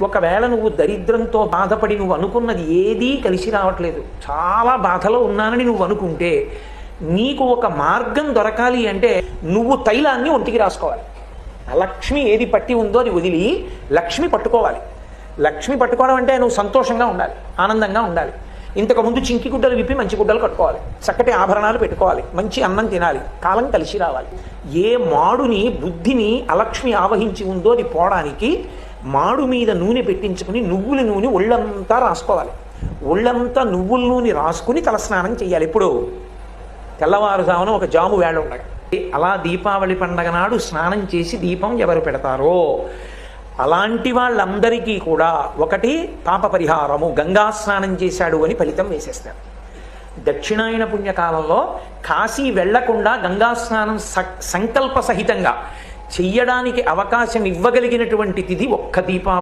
ఒకవేళ నువ్వు దరిద్రంతో బాధపడి నువ్వు అనుకున్నది ఏదీ కలిసి రావట్లేదు, చాలా బాధలో ఉన్నానని నువ్వు అనుకుంటే నీకు ఒక మార్గం దొరకాలి అంటే నువ్వు తైలాన్ని ఒంటికి రాసుకోవాలి. లక్ష్మి ఏది పట్టి ఉందో అది వదిలి లక్ష్మి పట్టుకోవాలి. లక్ష్మి పట్టుకోవడం అంటే నువ్వు సంతోషంగా ఉండాలి, ఆనందంగా ఉండాలి. ఇంతకుముందు చింకి గుడ్డలు విప్పి మంచి గుడ్డలు కట్టుకోవాలి, చక్కటి ఆభరణాలు పెట్టుకోవాలి, మంచి అన్నం తినాలి, కాలం కలిసి రావాలి. ఏ మాడుని బుద్ధిని అలక్ష్మి ఆవహించి ఉందో అది పోవడానికి మాడు మీద నూనె పెట్టించుకుని నువ్వుల నూనె ఒళ్ళంతా రాసుకోవాలి. ఒళ్ళంతా నువ్వుల నూనె రాసుకుని తలస్నానం చేయాలి. ఇప్పుడు తెల్లవారుజామున ఒక జాము వేళ ఉండగా అలా దీపావళి పండగ నాడు స్నానం చేసి దీపం ఎవరు పెడతారో అలాంటి వాళ్ళందరికీ కూడా ఒకటి పాప పరిహారము, గంగా స్నానం చేశాడు అని ఫలితం వేసేస్తారు. దక్షిణాయన పుణ్యకాలంలో కాశీ వెళ్లకుండా గంగా స్నానం సంకల్ప సహితంగా చెయ్యడానికి అవకాశం ఇవ్వగలిగినటువంటి తిథి ఒక్క దీపావళి.